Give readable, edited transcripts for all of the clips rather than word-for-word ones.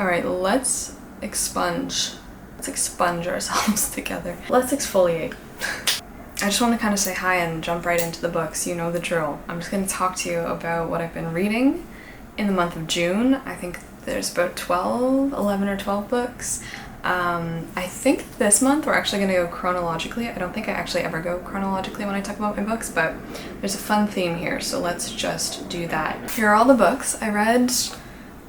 All right, let's expunge ourselves together. Let's exfoliate. I just want to kind of say hi and jump right into the books. You know the drill. I'm just going to talk to you about what I've been reading in the month of June. I think there's about 11 or 12 books. I think this month we're actually going to go chronologically. I don't think I actually ever go chronologically when I talk about my books, but there's a fun theme here, so let's just do that. Here are all the books. I read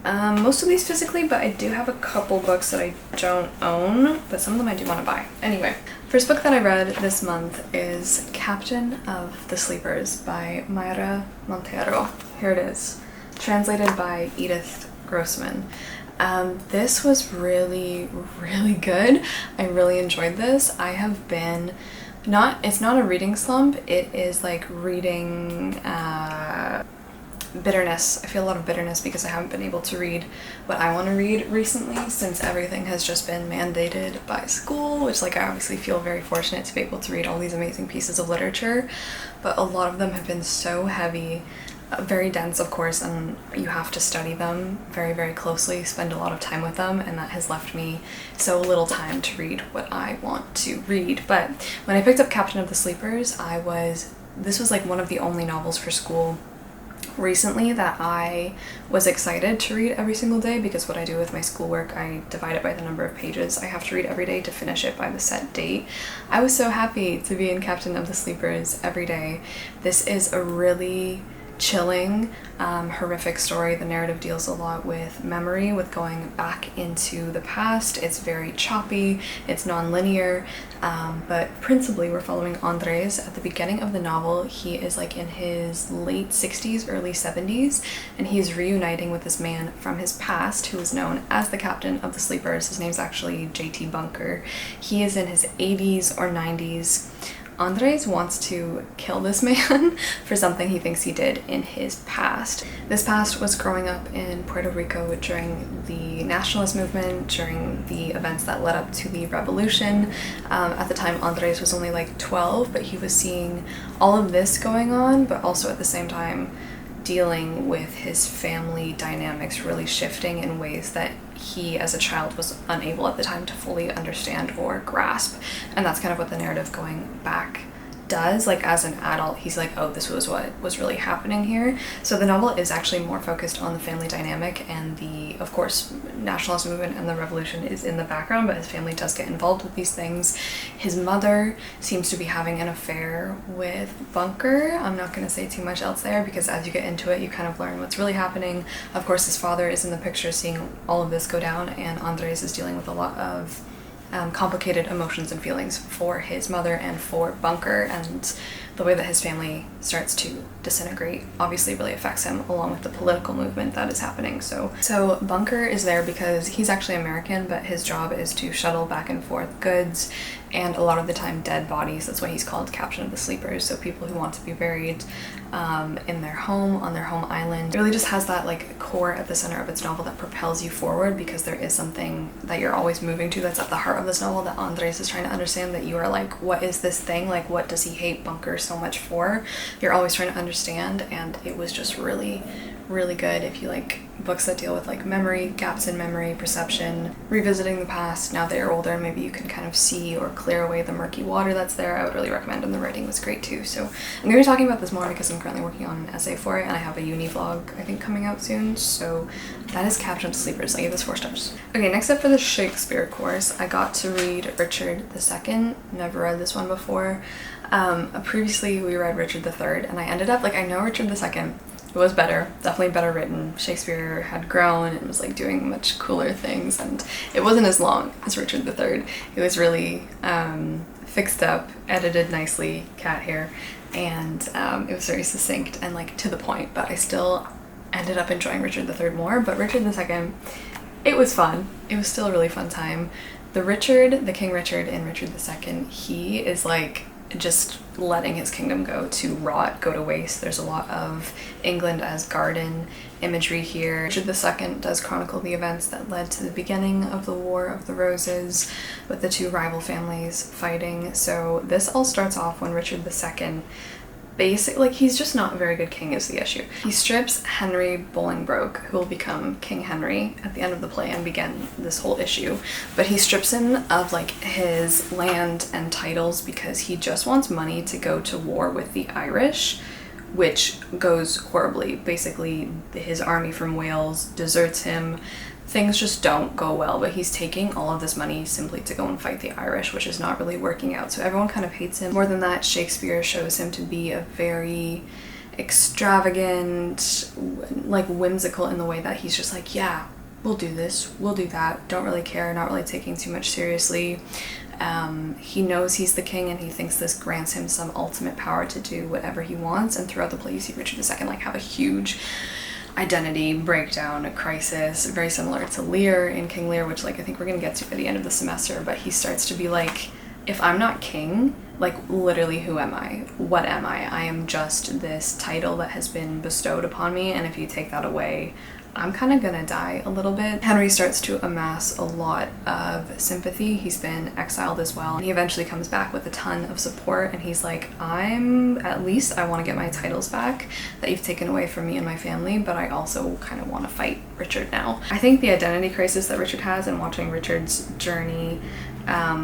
most of these physically, but I do have a couple books that I don't own, but some of them I do want to buy. Anyway, first book that I read this month is Captain of the Sleepers by Mayra Montero. Here it is, translated by Edith Grossman. This was really, really good. I really enjoyed this. I have been it's not a reading slump, it is like reading bitterness. I feel a lot of bitterness because I haven't been able to read what I want to read recently since everything has just been mandated by school, which like I obviously feel very fortunate to be able to read all these amazing pieces of literature, but a lot of them have been so heavy, very dense of course, and you have to study them very, very closely, spend a lot of time with them, and that has left me so little time to read what I want to read. But when I picked up Captain of the Sleepers, this was like one of the only novels for school recently that I was excited to read every single day, because what I do with my schoolwork, I divide it by the number of pages I have to read every day to finish it by the set date. I was so happy to be in Captain of the Sleepers every day. This is a really chilling, horrific story. The narrative deals a lot with memory, with going back into the past. It's very choppy, it's non-linear, but principally we're following Andres. At the beginning of the novel, he is like in his late 60s, early 70s, and he's reuniting with this man from his past who is known as the Captain of the Sleepers. His name's actually J.T. Bunker. He is in his 80s or 90s. Andres wants to kill this man for something he thinks he did in his past. This past was growing up in Puerto Rico during the nationalist movement, during the events that led up to the revolution. At the time, Andres was only like 12, but he was seeing all of this going on, but also at the same time dealing with his family dynamics really shifting in ways that he as a child was unable at the time to fully understand or grasp. And that's kind of what the narrative going back does. Like as an adult, he's like, oh, this was what was really happening here. So the novel is actually more focused on the family dynamic, and the, of course, nationalist movement and the revolution is in the background, but his family does get involved with these things. His mother seems to be having an affair with Bunker. I'm not going to say too much else there, because as you get into it, you kind of learn what's really happening. Of course, his father is in the picture seeing all of this go down, and Andres is dealing with a lot of complicated emotions and feelings for his mother and for Bunker, and the way that his family starts to disintegrate obviously really affects him, along with the political movement that is happening. So Bunker is there because he's actually American, but his job is to shuttle back and forth goods, and a lot of the time dead bodies. That's why he's called Captain of the Sleepers. So people who want to be buried in their home, on their home island. It really just has that like core at the center of its novel that propels you forward, because there is something that you're always moving to that's at the heart of this novel that Andres is trying to understand, that you are like, what is this thing? Like, what does he hate Bunker so much for? You're always trying to understand, and it was just really, really good. If you like books that deal with like memory, gaps in memory, perception, revisiting the past now that you're older, maybe you can kind of see or clear away the murky water that's there, I would really recommend. And the writing was great too. So I'm going to be talking about this more because I'm currently working on an essay for it, and I have a uni vlog I think coming out soon. So that is Captain of the Sleepers. I gave this 4 stars. Okay, next up for the Shakespeare course, I got to read Richard II. Never read this one before. Previously we read Richard III, and I ended up like, I know Richard II, it was better, definitely better written. Shakespeare had grown and was like doing much cooler things, and it wasn't as long as Richard III. It was really fixed up, edited nicely, cat hair, and it was very succinct and like to the point, but I still ended up enjoying Richard III more. But Richard II, it was fun. It was still a really fun time. The King Richard in Richard II, he is like just letting his kingdom go to rot, go to waste. There's a lot of England as garden imagery here. Richard II does chronicle the events that led to the beginning of the War of the Roses, with the 2 rival families fighting. So this all starts off when Richard II like, he's just not a very good king is the issue. He strips Henry Bolingbroke, who will become King Henry at the end of the play and begin this whole issue, but he strips him of like his land and titles because he just wants money to go to war with the Irish, which goes horribly. Basically, his army from Wales deserts him. Things just don't go well, but he's taking all of this money simply to go and fight the Irish, which is not really working out. So everyone kind of hates him. More than that, Shakespeare shows him to be a very extravagant, like whimsical in the way that he's just like, yeah, we'll do this, we'll do that, don't really care, not really taking too much seriously. He knows he's the king and he thinks this grants him some ultimate power to do whatever he wants, and throughout the play you see Richard II like have a huge identity breakdown, a crisis, very similar to Lear in King Lear, which like I think we're gonna get to by the end of the semester, but he starts to be like, if I'm not king, like literally who am I? What am I? I am just this title that has been bestowed upon me, and if you take that away, I'm kind of gonna die a little bit. Henry starts to amass a lot of sympathy. He's been exiled as well. He eventually comes back with a ton of support, and he's like, I want to get my titles back that you've taken away from me and my family, but I also kind of want to fight Richard now. I think the identity crisis that Richard has and watching Richard's journey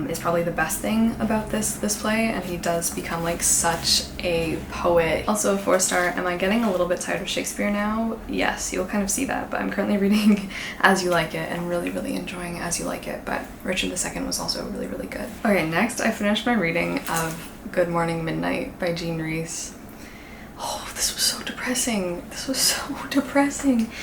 is probably the best thing about this play, and he does become like such a poet. Also a 4-star. Am I getting a little bit tired of Shakespeare now? Yes, you'll kind of see that, but I'm currently reading As You Like It and really enjoying As You Like It, but Richard II was also really good. Okay, next I finished my reading of Good Morning Midnight by Jean Rhys. Oh, this was so depressing.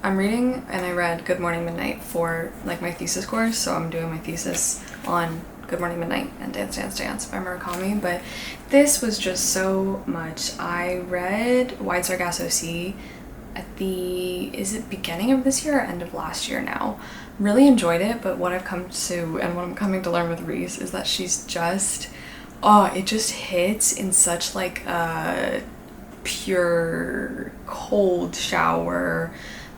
I'm reading, and I read Good Morning Midnight for like my thesis course, so I'm doing my thesis on Good Morning Midnight and Dance Dance Dance by Murakami, but this was just so much. I read Wide Sargasso Sea at is it beginning of this year or end of last year now? Really enjoyed it, but what I've come to and what I'm coming to learn with Rhys is that she's just, it just hits in such like a pure cold shower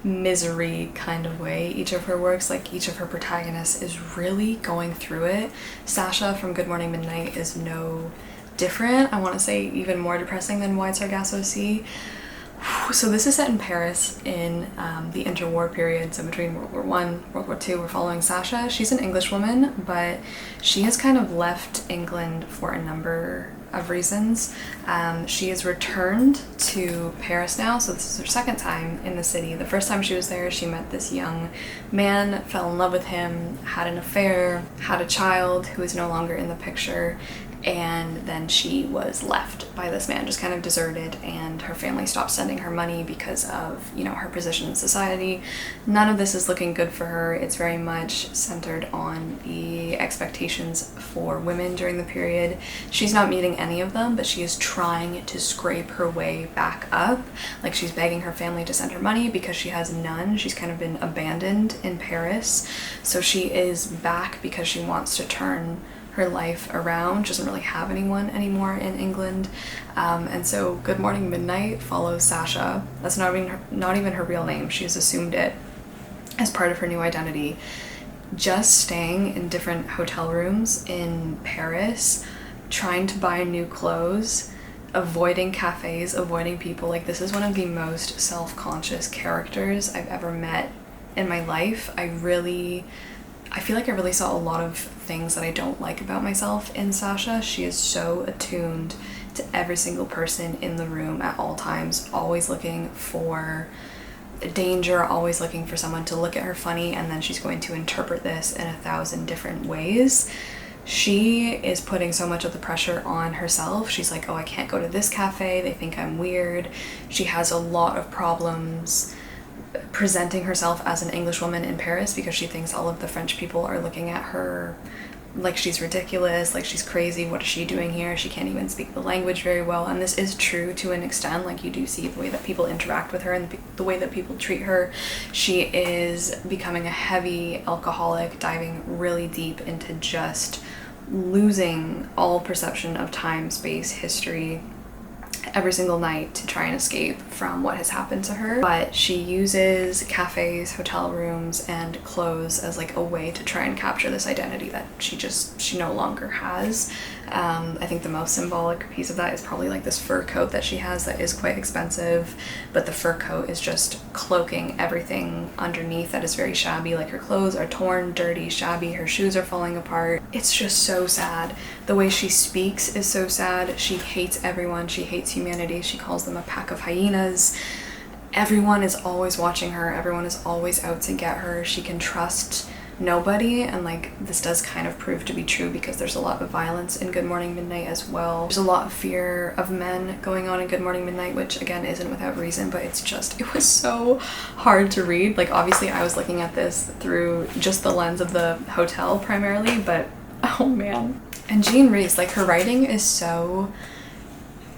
misery kind of way. Each of her works, like each of her protagonists is really going through it. Sasha from Good Morning Midnight is no different. I want to say even more depressing than Wide Sargasso Sea. So this is set in Paris in the interwar period, so between World War I, World War II. We're following Sasha. She's an English woman, but she has kind of left England for a number of reasons. She is returned to Paris now, so this is her second time in the city. The first time she was there, she met this young man, fell in love with him, had an affair, had a child who is no longer in the picture, and then she was left by this man, just kind of deserted, and her family stopped sending her money because of, you know, her position in society. None of this is looking good for her. It's very much centered on the expectations for women during the period. She's not meeting any of them, but she is trying to scrape her way back up. Like, she's begging her family to send her money because she has none. She's kind of been abandoned in Paris, so she is back because she wants to turn her life around. She doesn't really have anyone anymore in England, and so Good Morning Midnight follows Sasha. That's not even her real name. She's assumed it as part of her new identity, just staying in different hotel rooms in Paris, trying to buy new clothes, avoiding cafes, avoiding people. Like, this is one of the most self-conscious characters I've ever met in my life. I feel like I really saw a lot of things that I don't like about myself in Sasha. She is so attuned to every single person in the room at all times, always looking for danger, always looking for someone to look at her funny, and then she's going to interpret this in 1,000 different ways. She is putting so much of the pressure on herself. She's like, oh, I can't go to this cafe, they think I'm weird. She has a lot of problems presenting herself as an English woman in Paris because she thinks all of the French people are looking at her like she's ridiculous, like she's crazy. What is she doing here? She can't even speak the language very well, and this is true to an extent. Like, you do see the way that people interact with her and the way that people treat her. She is becoming a heavy alcoholic, diving really deep into just losing all perception of time, space, history. every single night to try and escape from what has happened to her. But she uses cafes, hotel rooms, and clothes as like a way to try and capture this identity that she no longer has. I think the most symbolic piece of that is probably like this fur coat that she has that is quite expensive, but the fur coat is just cloaking everything underneath that is very shabby. Like her clothes are torn, dirty, shabby, her shoes are falling apart. It's just so sad. The way she speaks is so sad. She hates everyone. She hates humanity. She calls them a pack of hyenas. Everyone is always watching her. Everyone is always out to get her. She can trust nobody, and like this does kind of prove to be true because there's a lot of violence in Good Morning Midnight as well. There's a lot of fear of men going on in Good Morning Midnight, which again isn't without reason, but it was so hard to read. Like obviously I was looking at this through just the lens of the hotel primarily, but oh man. And Jean Reese, like her writing is so,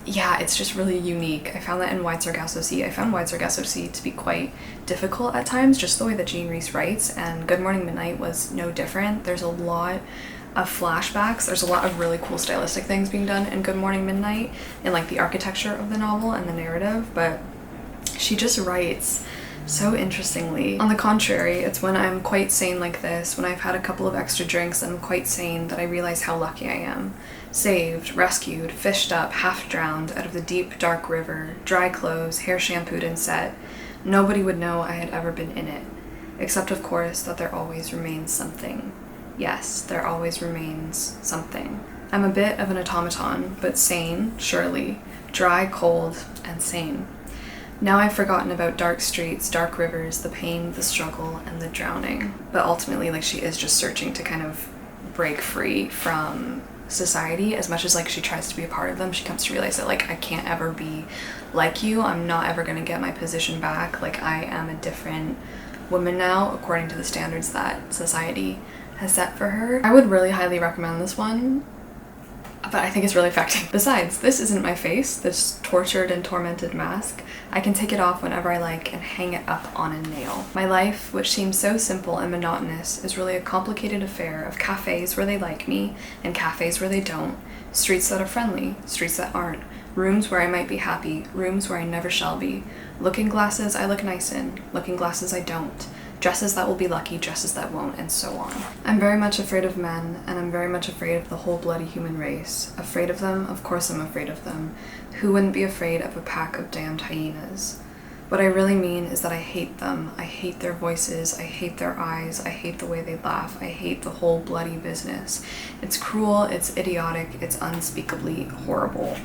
yeah, it's just really unique. I found that in Wide Sargasso Sea. I found Wide Sargasso Sea to be quite difficult at times, just the way that Jean Reese writes, and Good Morning Midnight was no different. There's a lot of flashbacks. There's a lot of really cool stylistic things being done in Good Morning Midnight, in like the architecture of the novel and the narrative, but she just writes so interestingly. On the contrary, it's when I'm quite sane like this, when I've had a couple of extra drinks and I'm quite sane, that I realize how lucky I am. Saved, rescued, fished up, half drowned out of the deep, dark river, dry clothes, hair shampooed and set. Nobody would know I had ever been in it. Except, of course, that there always remains something. Yes, there always remains something. I'm a bit of an automaton, but sane, surely. Dry, cold, and sane. Now I've forgotten about dark streets, dark rivers, the pain, the struggle, and the drowning. But ultimately, like, she is just searching to kind of break free from society. As much as like she tries to be a part of them, she comes to realize that like I can't ever be like you. I'm not ever gonna get my position back. Like I am a different woman now according to the standards that society has set for her. I would really highly recommend this one, but I think it's really affecting. Besides, this isn't my face, this tortured and tormented mask. I can take it off whenever I like and hang it up on a nail. My life, which seems so simple and monotonous, is really a complicated affair of cafes where they like me and cafes where they don't, streets that are friendly, streets that aren't, rooms where I might be happy, rooms where I never shall be, looking glasses I look nice in, looking glasses I don't, dresses that will be lucky, dresses that won't, and so on. I'm very much afraid of men, and I'm very much afraid of the whole bloody human race. Afraid of them? Of course I'm afraid of them. Who wouldn't be afraid of a pack of damned hyenas? What I really mean is that I hate them. I hate their voices, I hate their eyes, I hate the way they laugh, I hate the whole bloody business. It's cruel, it's idiotic, it's unspeakably horrible.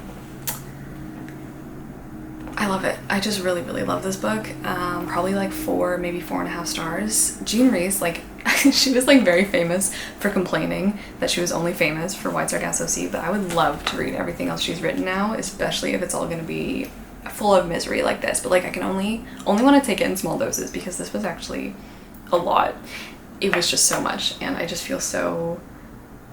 I love it. I just really, really love this book. Probably like 4, maybe 4.5 stars. Jean Reese, like, she was like very famous for complaining that she was only famous for Wide Sargasso Sea, but I would love to read everything else she's written now, especially if it's all gonna be full of misery like this. But like I can only want to take it in small doses because this was actually a lot. It was just so much, and I just feel so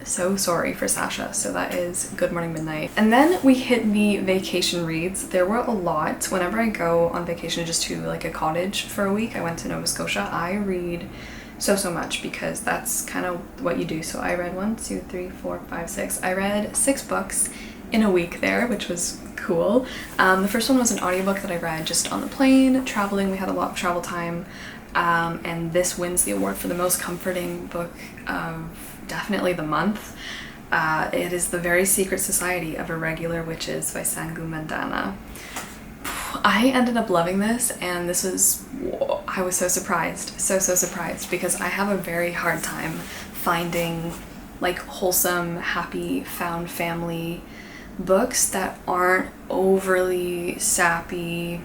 sorry for Sasha. So that is Good Morning Midnight. And then we hit the vacation reads. There were a lot. Whenever I go on vacation just to like a cottage for a week, I went to Nova Scotia, I read so much because that's kind of what you do. So I read 1, 2, 3, 4, 5, 6. I read 6 books in a week there, which was cool. The first one was an audiobook that I read just on the plane, traveling. We had a lot of travel time. And this wins the award for the most comforting book of definitely the month. It is The Very Secret Society of Irregular Witches by Sangu Mandana. I ended up loving this, and this was, I was so surprised, so surprised, because I have a very hard time finding like wholesome, happy, found family books that aren't overly sappy,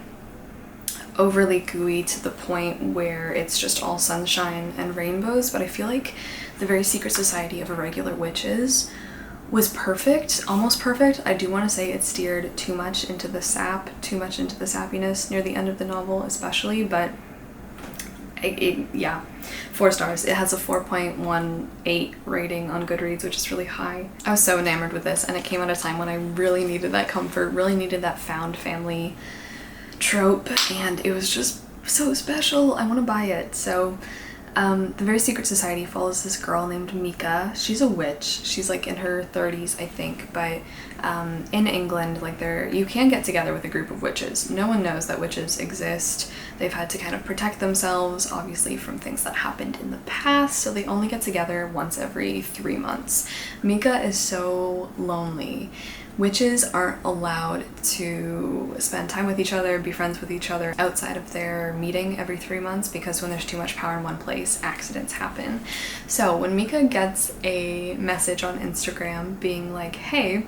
overly gooey to the point where it's just all sunshine and rainbows. But I feel like The Very Secret Society of Irregular Witches was perfect, almost perfect. I do want to say it steered too much into the sap, too much into the sappiness near the end of the novel especially, but yeah, 4 stars. It has a 4.18 rating on Goodreads, which is really high. I was so enamored with this, and it came at a time when I really needed that comfort, really needed that found family trope, and it was just so special. I want to buy it. So The Very Secret Society follows this girl named Mika. She's a witch. She's like in her 30s, I think, but in England, like you can get together with a group of witches. No one knows that witches exist. They've had to kind of protect themselves, obviously, from things that happened in the past, so they only get together once every 3 months. Mika is so lonely. Witches aren't allowed to spend time with each other, be friends with each other outside of their meeting every 3 months, because when there's too much power in one place, accidents happen. So when Mika gets a message on Instagram being like, hey,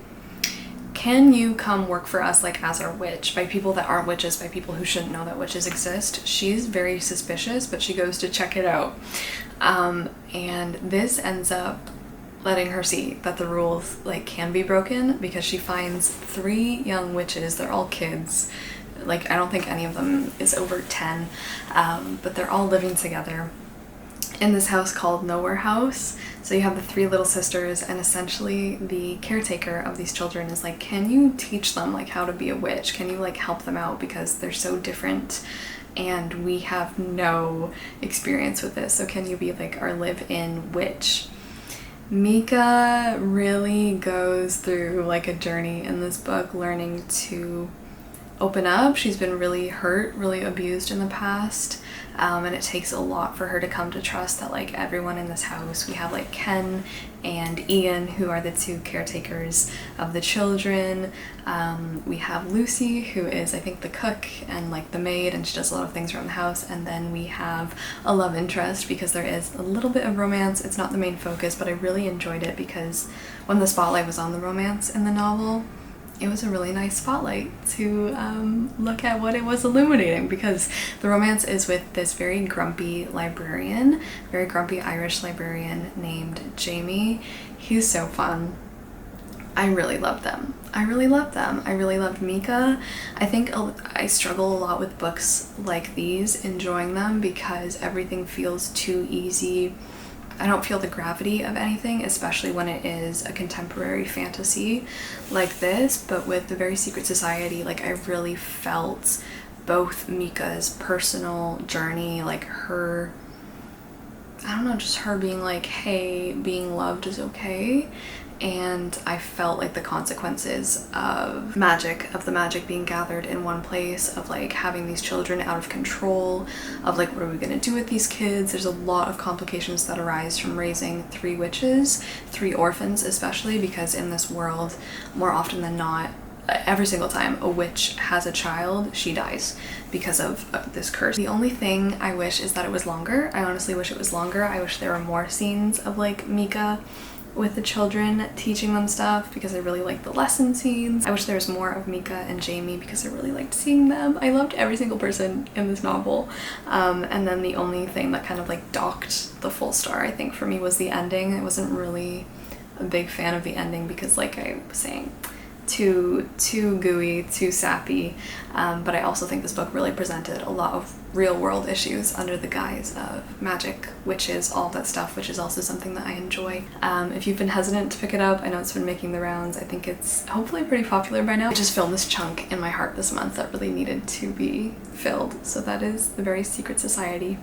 can you come work for us like as our witch, by people that aren't witches, by people who shouldn't know that witches exist, she's very suspicious, but she goes to check it out. And this ends up letting her see that the rules like can be broken, because she finds 3 young witches. They're all kids. Like, I don't think any of them is over 10, but they're all living together in this house called Nowhere House. So you have the 3 little sisters, and essentially the caretaker of these children is like, can you teach them like how to be a witch? Can you like help them out, because they're so different and we have no experience with this, so can you be like our live-in witch? Mika really goes through like a journey in this book, learning to open up. She's been really hurt, really abused in the past, and it takes a lot for her to come to trust that like everyone in this house, we have like Ken and Ian, who are the 2 caretakers of the children. We have Lucy, who is I think the cook and like the maid, and she does a lot of things around the house. And then we have a love interest, because there is a little bit of romance. It's not the main focus, but I really enjoyed it, because when the spotlight was on the romance in the novel, it was a really nice spotlight to look at what it was illuminating, because the romance is with this very grumpy librarian, very grumpy Irish librarian named Jamie. He's so fun. I really loved them. I really loved Mika. I think I struggle a lot with books like these, enjoying them, because everything feels too easy. I don't feel the gravity of anything, especially when it is a contemporary fantasy like this. But with The Very Secret Society, like I really felt both Mika's personal journey, like her, I don't know, just her being like, hey, being loved is okay. And I felt like the consequences of the magic being gathered in one place, of like having these children out of control, of like, what are we gonna do with these kids? There's a lot of complications that arise from raising 3 witches, 3 orphans especially, because in this world, more often than not, every single time a witch has a child, she dies because of this curse. The only thing I wish is that it was longer. I honestly wish it was longer. I wish there were more scenes of like Mika with the children, teaching them stuff, because I really liked the lesson scenes. I wish there was more of Mika and Jamie, because I really liked seeing them. I loved every single person in this novel. And then the only thing that kind of like docked the full star, I think, for me was the ending. I wasn't really a big fan of the ending, because like I was saying, too gooey, too sappy, but I also think this book really presented a lot of real world issues under the guise of magic, witches, all that stuff, which is also something that I enjoy. If you've been hesitant to pick it up, I know it's been making the rounds. I think it's hopefully pretty popular by now. I just filled this chunk in my heart this month that really needed to be filled, so that is The Very Secret Society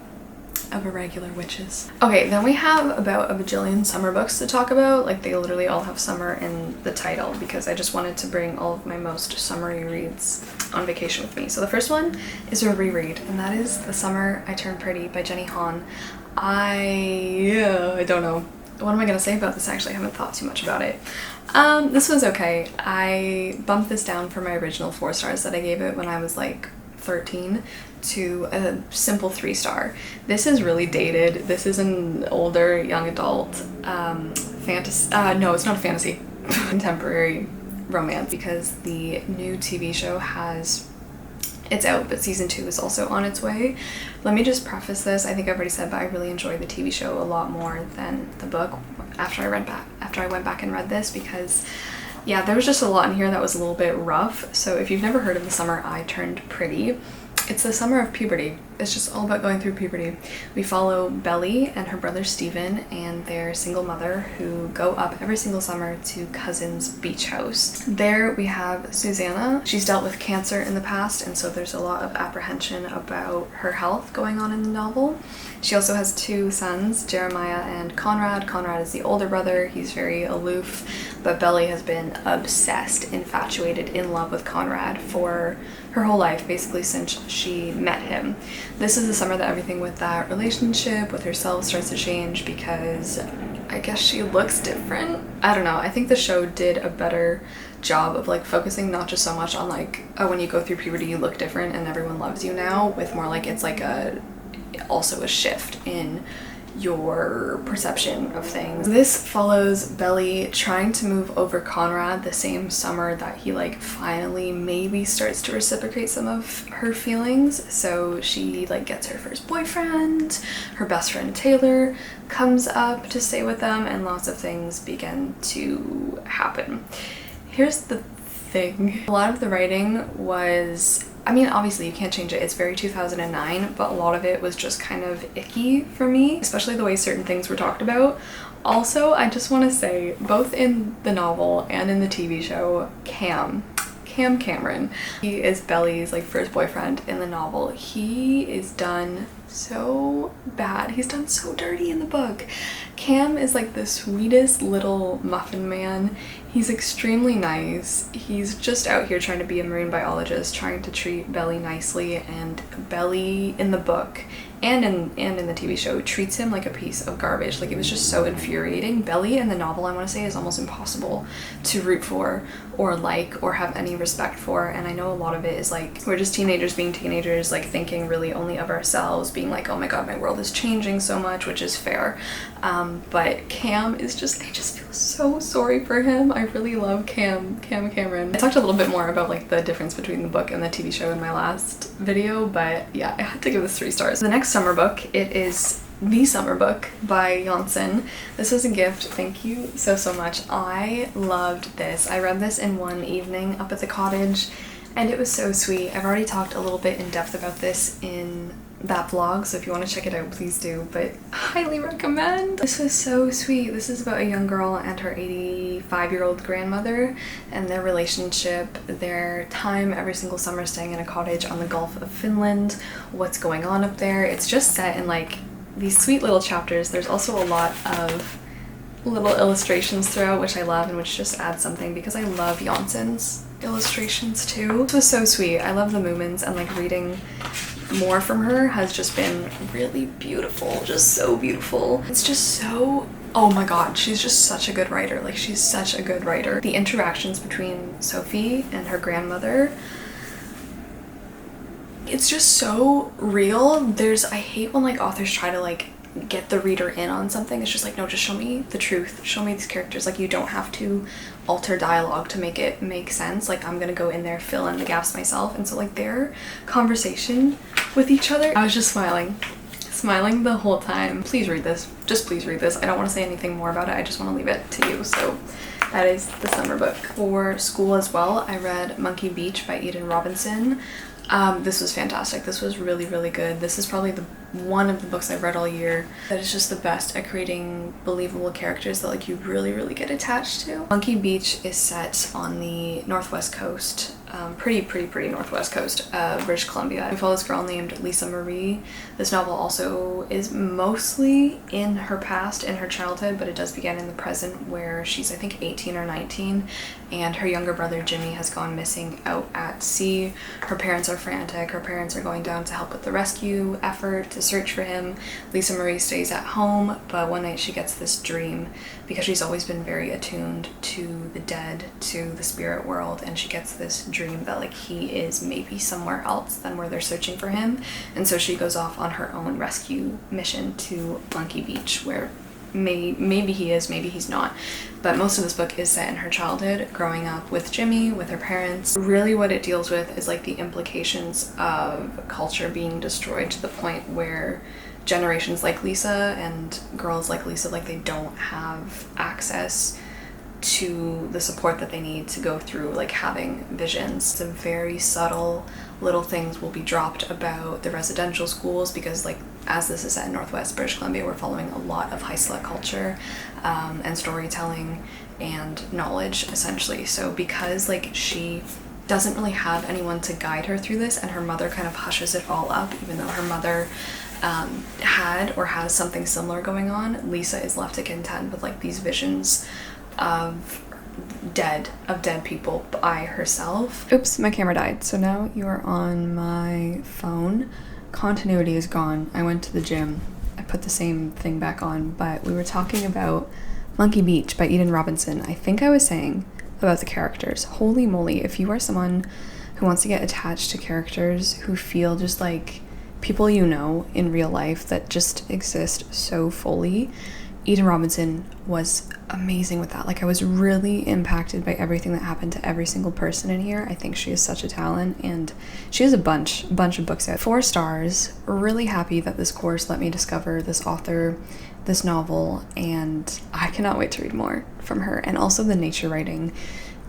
of Irregular Witches. Okay, then we have about a bajillion summer books to talk about. Like, they literally all have summer in the title, because I just wanted to bring all of my most summery reads on vacation with me. So the first one is a reread, and that is The Summer I Turned Pretty by Jenny Han. I don't know. What am I gonna say about this? Actually, I haven't thought too much about it. This was okay. I bumped this down from my original 4 stars that I gave it when I was like 13 to a simple 3-star. This is really dated. This is an older young adult fantasy. No, it's not a fantasy. Contemporary romance, because the new TV show it's out, but season 2 is also on its way. Let me just preface this. I think I've already said, but I really enjoyed the TV show a lot more than the book after I went back and read this, because yeah, there was just a lot in here that was a little bit rough. So if you've never heard of The Summer I Turned Pretty, it's the summer of puberty. It's just all about going through puberty. We follow Belly and her brother Steven and their single mother who go up every single summer to Cousin's beach house. There we have Susanna. She's dealt with cancer in the past, and so there's a lot of apprehension about her health going on in the novel. She also has two sons, Jeremiah and Conrad. Conrad is the older brother. He's very aloof, but Belly has been obsessed, infatuated, in love with Conrad for her whole life, basically since she met him. This is the summer that everything with that relationship with herself starts to change because I guess she looks different. I don't know. I think the show did a better job of like focusing not just so much on like, oh, when you go through puberty you look different and everyone loves you now, with more like it's like also a shift in your perception of things. This follows Belly trying to move over Conrad the same summer that he like finally maybe starts to reciprocate some of her feelings. So she like gets her first boyfriend, her best friend Taylor comes up to stay with them, and lots of things begin to happen. Here's the thing. A lot of the writing was, I mean, obviously you can't change it, it's very 2009, but a lot of it was just kind of icky for me, especially the way certain things were talked about. Also, I just want to say, both in the novel and in the TV show, Cam Cameron, he is Belly's like first boyfriend in the novel. He is done so bad. He's done so dirty in the book. Cam is like the sweetest little muffin man. He's extremely nice. He's just out here trying to be a marine biologist, trying to treat Belly nicely, and Belly in the book and in the TV show treats him like a piece of garbage. Like, it was just so infuriating. Belly in the novel, I want to say, is almost impossible to root for or like or have any respect for, and I know a lot of it is like we're just teenagers being teenagers, like thinking really only of ourselves, being like, oh my god, my world is changing so much, which is fair. But Cam is just, I just feel so sorry for him. I really love Cameron. I talked a little bit more about like the difference between the book and the TV show in my last video, but yeah, I had to give this 3 stars. The next summer book, it is The Summer Book by Janssen. This was a gift. Thank you so much. I loved this. I read this in one evening up at the cottage, and it was so sweet. I've already talked a little bit in depth about this in that vlog, so if you want to check it out, please do, but highly recommend. This was so sweet. This is about a young girl and her 85-year-old grandmother and their relationship, their time every single summer staying in a cottage on the Gulf of Finland, what's going on up there. It's just set in like these sweet little chapters. There's also a lot of little illustrations throughout, which I love and which just adds something, because I love Janssen's illustrations too. This was so sweet. I love the movements, and like reading more from her has just been really beautiful, just so beautiful. It's just so, oh my god, she's just such a good writer. Like, she's such a good writer. The interactions between Sophie and her grandmother, it's just so real. I hate when like authors try to like get the reader in on something. It's just like, no, just show me the truth, show me these characters. Like, you don't have to alter dialogue to make it make sense. Like, I'm gonna go in there, fill in the gaps myself. And so like their conversation with each other, I was just smiling the whole time. Please read this, just please read this. I don't want to say anything more about it, I just want to leave it to you. So that is the summer book. For school as well, I read Monkey Beach by Eden Robinson. This was fantastic. This was really good. This is probably one of the books I've read all year that is just the best at creating believable characters that like you really get attached to. Monkey Beach is set on the northwest coast, pretty northwest coast of British Columbia. We follow this girl named Lisa Marie. This novel also is mostly in her past, in her childhood, but it does begin in the present, where she's I think 18 or 19, and her younger brother Jimmy has gone missing out at sea. Her parents are frantic. Her parents are going down to help with the rescue effort to search for him. Lisa Marie stays at home, but one night she gets this dream, because she's always been very attuned to the dead, to the spirit world, and she gets this dream that like he is maybe somewhere else than where they're searching for him. And so she goes off on her own rescue mission to Monkey Beach, where maybe he is, maybe he's not. But most of this book is set in her childhood, growing up with Jimmy, with her parents. Really what it deals with is like the implications of culture being destroyed to the point where generations like Lisa and girls like Lisa, like they don't have access to the support that they need to go through like having visions. The very subtle little things will be dropped about the residential schools, because like as this is set in Northwest British Columbia, we're following a lot of high slut culture and storytelling and knowledge essentially. So because like she doesn't really have anyone to guide her through this, and her mother kind of hushes it all up, even though her mother had or has something similar going on, Lisa is left to contend with like these visions of dead people by herself. Oops, my camera died, so now you're on my phone. Continuity is gone. I went to the gym, I put the same thing back on, but we were talking about Monkey Beach by Eden Robinson. I think I was saying about the characters. Holy moly, if you are someone who wants to get attached to characters who feel just like people you know in real life that just exist so fully, Eden Robinson was amazing with that. Like, I was really impacted by everything that happened to every single person in here. I think she is such a talent, and she has a bunch of books out. 4 stars. Really happy that this course let me discover this author, this novel, and I cannot wait to read more from her. And also the nature writing,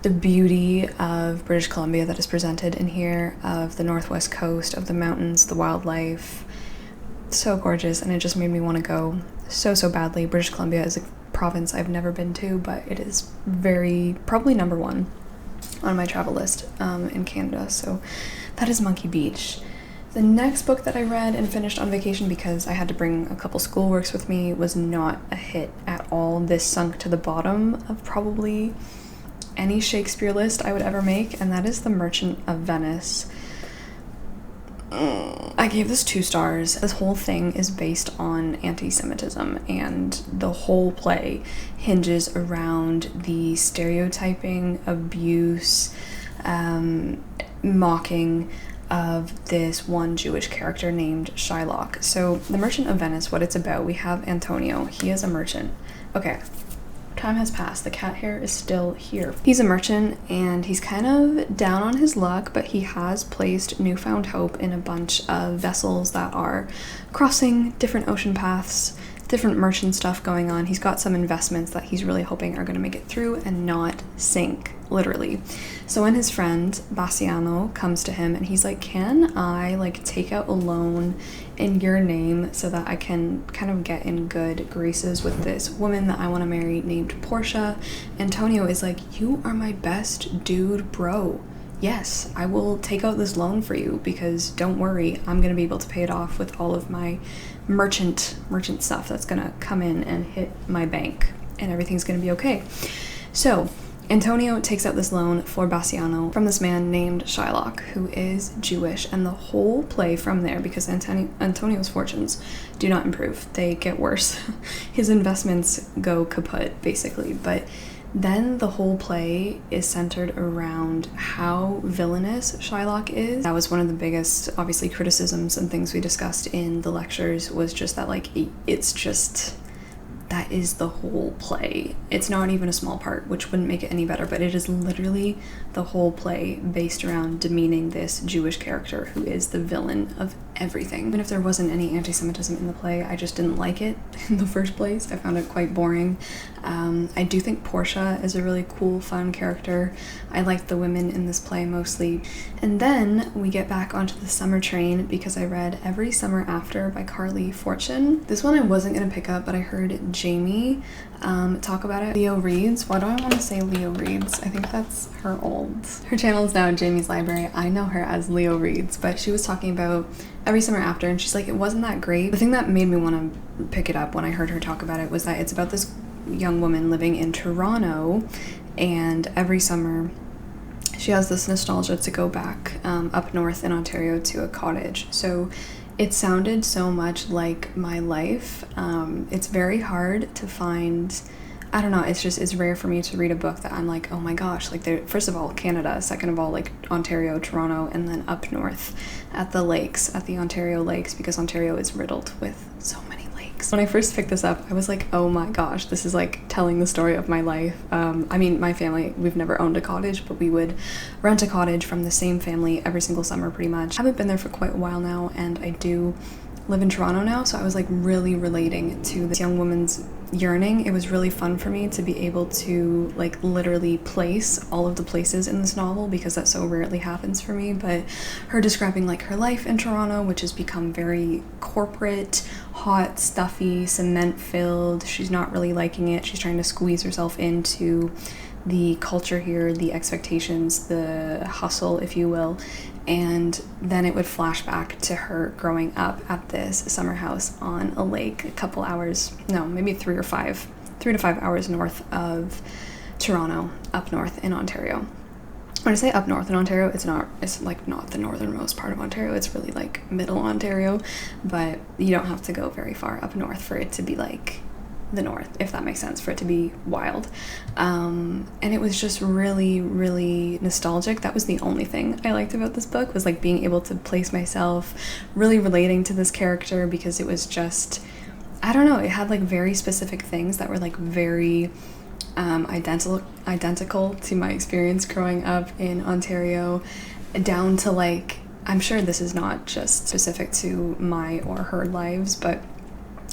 the beauty of British Columbia that is presented in here, of the Northwest Coast, of the mountains, the wildlife. So gorgeous, and it just made me want to go so badly. British Columbia is a province I've never been to, but it is probably number 1 on my travel list in Canada. So that is Monkey Beach. The next book that I read and finished on vacation, because I had to bring a couple schoolworks with me, was not a hit at all. This sunk to the bottom of probably any Shakespeare list I would ever make, and that is The Merchant of Venice. I gave this 2 stars. This whole thing is based on anti-Semitism, and the whole play hinges around the stereotyping, abuse, mocking of this one Jewish character named Shylock. So The Merchant of Venice, what it's about, we have Antonio. He is a merchant. Okay. Time has passed. The cat hair is still here. He's a merchant, and he's kind of down on his luck, but he has placed newfound hope in a bunch of vessels that are crossing different ocean paths, different merchant stuff going on. He's got some investments that he's really hoping are going to make it through and not sink, literally. So when his friend Bassiano comes to him and he's like, can I like take out a loan in your name so that I can kind of get in good graces with this woman that I want to marry named Portia, Antonio is like, you are my best dude, bro. Yes, I will take out this loan for you, because don't worry, I'm going to be able to pay it off with all of my merchant stuff that's going to come in and hit my bank, and everything's going to be okay. So Antonio takes out this loan for Bassiano from this man named Shylock, who is Jewish, and the whole play from there, because Antonio's fortunes do not improve, they get worse. His investments go kaput, basically, but then the whole play is centered around how villainous Shylock is. That was one of the biggest, obviously, criticisms and things we discussed in the lectures, was just that, like, it's just, that is the whole play. It's not even a small part, which wouldn't make it any better, but it is literally the whole play based around demeaning this Jewish character who is the villain of everything. Even if there wasn't any anti-Semitism in the play, I just didn't like it in the first place. I found it quite boring. I do think Portia is a really cool, fun character. I liked the women in this play mostly. And then we get back onto the summer train, because I read Every Summer After by Carly Fortune. This one I wasn't going to pick up, but I heard Jamie talk about it. Leo Reads. Why do I want to say Leo Reads? I think that's her her channel is now Jamie's Library. I know her as Leo Reads, but she was talking about Every Summer After, and she's like, it wasn't that great. The thing that made me want to pick it up when I heard her talk about it was that it's about this young woman living in Toronto, and every summer she has this nostalgia to go back up north in Ontario to a cottage. So it sounded so much like my life. It's very hard to find, I don't know, it's rare for me to read a book that I'm like, oh my gosh, like, first of all, Canada, second of all, like, Ontario, Toronto, and then up north at the lakes, at the Ontario lakes, because Ontario is riddled with so many lakes. When I first picked this up, I was like, oh my gosh, this is like telling the story of my life. I mean, my family, we've never owned a cottage, but we would rent a cottage from the same family every single summer pretty much. I haven't been there for quite a while now, and I do live in Toronto now, so I was like really relating to this young woman's yearning. It was really fun for me to be able to like literally place all of the places in this novel, because that so rarely happens for me. But her describing like her life in Toronto, which has become very corporate, hot, stuffy, cement filled. She's not really liking it. She's trying to squeeze herself into the culture here, the expectations, the hustle, if you will. And then it would flash back to her growing up at this summer house on a lake a couple hours, no, maybe 3 to 5 hours north of Toronto, up north in Ontario. When I say up north in Ontario, it's like not the northernmost part of Ontario. It's really like middle Ontario, but you don't have to go very far up north for it to be like the north, if that makes sense, for it to be wild. And it was just really, really nostalgic. That was the only thing I liked about this book, was like being able to place myself, really relating to this character, because it was just, I don't know, it had like very specific things that were like very identical to my experience growing up in Ontario, down to like, I'm sure this is not just specific to my or her lives, but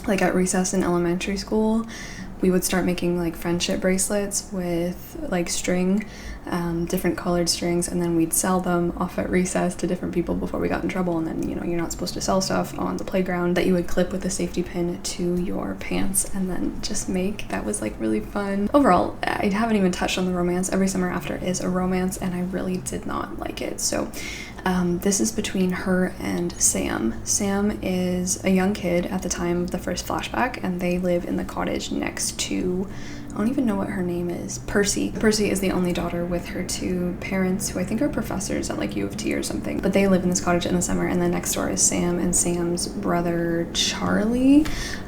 like at recess in elementary school, we would start making like friendship bracelets with like string, different colored strings, and then we'd sell them off at recess to different people before we got in trouble. And then, you know, you're not supposed to sell stuff on the playground that you would clip with a safety pin to your pants and then just make. That was like really fun. Overall, I haven't even touched on the romance. Every Summer After is a romance, and I really did not like it. So this is between her and Sam. Sam is a young kid at the time of the first flashback, and they live in the cottage next to, I don't even know what her name is, Percy. Percy is the only daughter with her two parents, who I think are professors at like U of T or something. But they live in this cottage in the summer, and then next door is Sam and Sam's brother Charlie.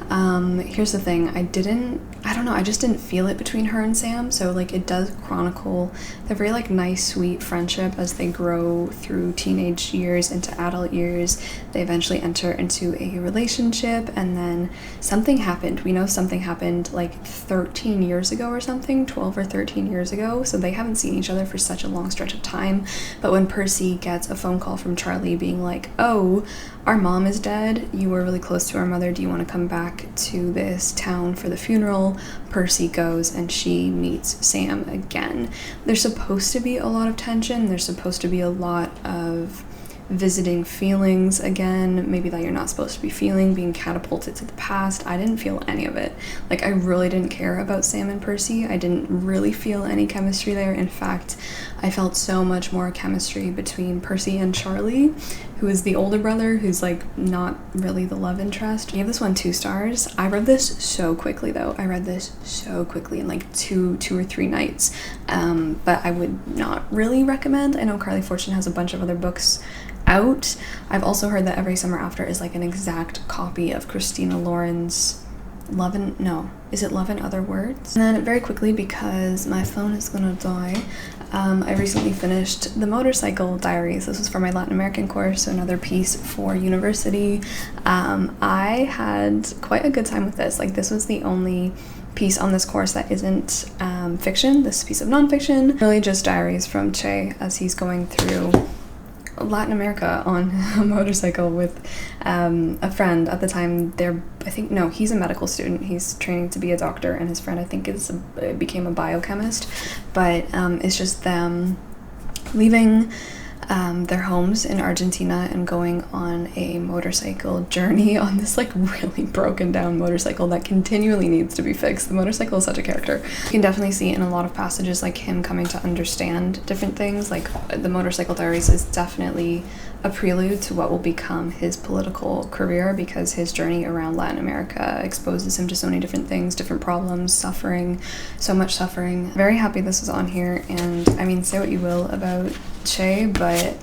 Here's the thing, I just didn't feel it between her and Sam. So like it does chronicle the very like nice, sweet friendship as they grow through teenage years into adult years. They eventually enter into a relationship, and then something happened. We know something happened like 13 years ago or something, 12 or 13 years ago. So they haven't seen each other for such a long stretch of time. But when Percy gets a phone call from Charlie being like, oh, our mom is dead, you were really close to our mother, do you want to come back to this town for the funeral? Percy goes, and she meets Sam again. There's supposed to be a lot of tension, there's supposed to be a lot of visiting feelings again, maybe that you're not supposed to be feeling, being catapulted to the past. I didn't feel any of it. Like, I really didn't care about Sam and Percy. I didn't really feel any chemistry there. In fact, I felt so much more chemistry between Percy and Charlie, who is the older brother, who's like not really the love interest. I gave this one 2 stars. I read this so quickly though. I read this so quickly in like two or 3 nights. But I would not really recommend. I know Carly Fortune has a bunch of other books out. I've also heard that Every Summer After is like an exact copy of Christina Lauren's Love and Other Words? And then very quickly, because my phone is gonna die, I recently finished The Motorcycle Diaries. This was for my Latin American course, so another piece for university. I had quite a good time with this. Like, this was the only piece on this course that isn't fiction, this piece of nonfiction. Really just diaries from Che as he's going through Latin America on a motorcycle with a friend. At the time, he's a medical student. He's training to be a doctor, and his friend, I think, became a biochemist. But it's just them leaving their homes in Argentina and going on a motorcycle journey on this like really broken down motorcycle that continually needs to be fixed. The motorcycle is such a character. You can definitely see in a lot of passages like him coming to understand different things. Like, The Motorcycle Diaries is definitely a prelude to what will become his political career, because his journey around Latin America exposes him to so many different things, different problems, suffering, so much suffering. Very happy this is on here. And I mean, say what you will about Che, but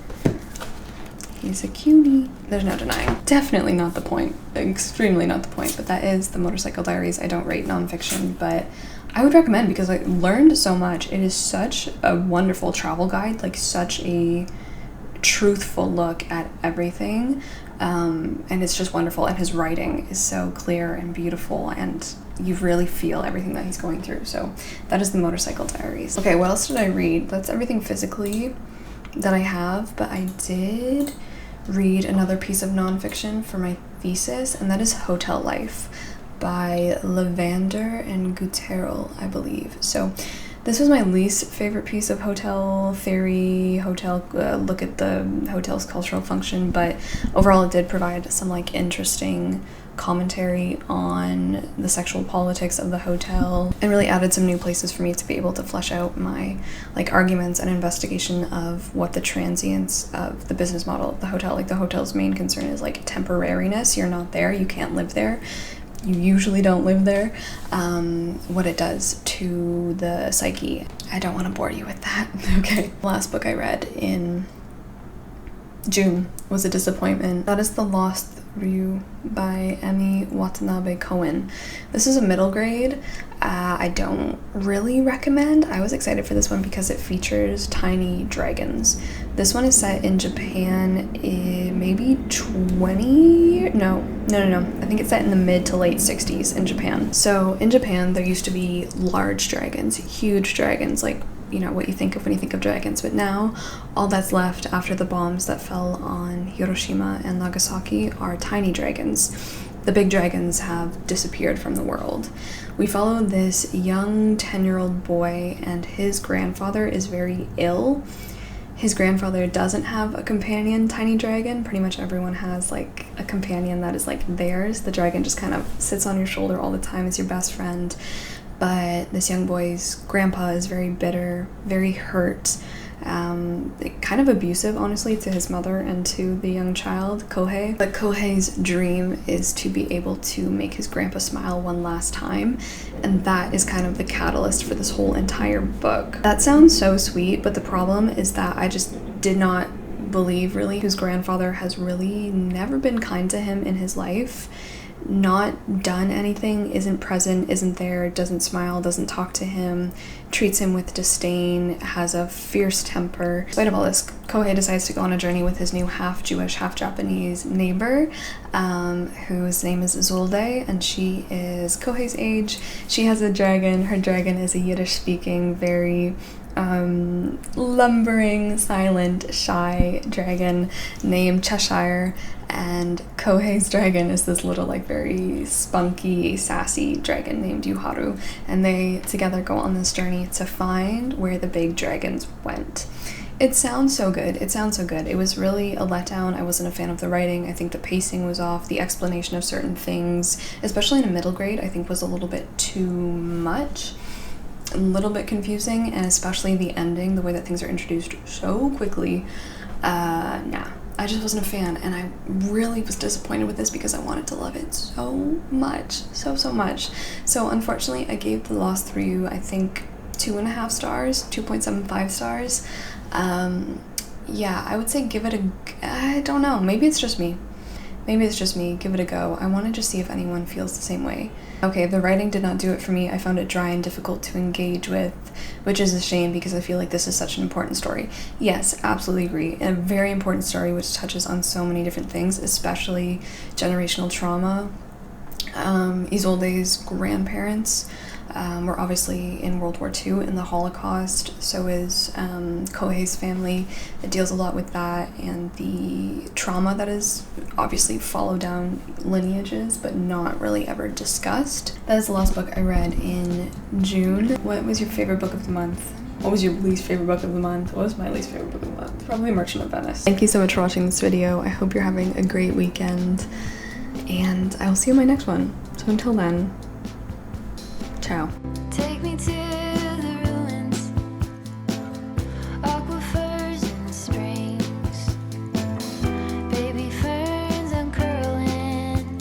he's a cutie. There's no denying. Definitely not the point. Extremely not the point. But that is The Motorcycle Diaries. I don't rate nonfiction, but I would recommend, because I learned so much. It is such a wonderful travel guide, like such a truthful look at everything, and it's just wonderful. And his writing is so clear and beautiful, and you really feel everything that he's going through. So that is The Motorcycle Diaries. Okay, what else did I read? That's everything physically that I have, but I did read another piece of nonfiction for my thesis, and that is Hotel Life by Levander and Guterres, I believe. So this was my least favorite piece of hotel theory, look at the hotel's cultural function, but overall it did provide some like interesting commentary on the sexual politics of the hotel and really added some new places for me to be able to flesh out my like arguments and investigation of what the transience of the business model of the hotel, like the hotel's main concern is like temporariness. You're not there, you can't live there, you usually don't live there, what it does to the psyche. I don't want to bore you with that. Okay. The last book I read in June was a disappointment. That is The Lost Ryu by Emi Watanabe Cohen. This is a middle grade. I don't really recommend. I was excited for this one because it features tiny dragons. This one is set in Japan in maybe no. I think it's set in the mid to late 60s in Japan. So in Japan, there used to be large dragons, huge dragons, like, you know, what you think of when you think of dragons. But now all that's left after the bombs that fell on Hiroshima and Nagasaki are tiny dragons. The big dragons have disappeared from the world. We follow this young 10-year-old boy, and his grandfather is very ill. His grandfather doesn't have a companion tiny dragon. Pretty much everyone has like a companion that is like theirs. The dragon just kind of sits on your shoulder all the time as your best friend. But this young boy's grandpa is very bitter, very hurt, kind of abusive, honestly, to his mother and to the young child, Kohei. But Kohei's dream is to be able to make his grandpa smile one last time, and that is kind of the catalyst for this whole entire book. That sounds so sweet, but the problem is that I just did not believe, really, whose grandfather has really never been kind to him in his life. Not done anything, isn't present, isn't there, doesn't smile, doesn't talk to him, treats him with disdain, has a fierce temper. In spite of all this, Kohei decides to go on a journey with his new half-Jewish, half-Japanese neighbor, whose name is Isolde, and she is Kohei's age. She has a dragon. Her dragon is a Yiddish-speaking, very lumbering, silent, shy dragon named Cheshire, and Kohei's dragon is this little like very spunky, sassy dragon named Yuharu, and they together go on this journey to find where the big dragons went. It sounds so good. It sounds so good. It was really a letdown. I wasn't a fan of the writing. I think the pacing was off. The explanation of certain things, especially in a middle grade, I think was a little bit too much. A little bit confusing, and especially the ending, the way that things are introduced so quickly. I just wasn't a fan, and I really was disappointed with this because I wanted to love it so much, so much. So unfortunately, I gave The Lost Ryu, I think, 2.5 stars, 2.75 stars. Yeah, I would say give it I don't know, maybe it's just me. Maybe it's just me. Give it a go. I want to just see if anyone feels the same way. Okay, the writing did not do it for me. I found it dry and difficult to engage with, which is a shame because I feel like this is such an important story. Yes, absolutely agree. A very important story which touches on so many different things, especially generational trauma. Isolde's grandparents were obviously in World War II in the Holocaust. So is Kohei's family. It deals a lot with that and the trauma that is obviously followed down lineages but not really ever discussed. That is the last book I read in June. What was your favorite book of the month? What was your least favorite book of the month? What was my least favorite book of the month? Probably Merchant of Venice. Thank you so much for watching this video. I hope you're having a great weekend, and I will see you in my next one. So until then, ciao.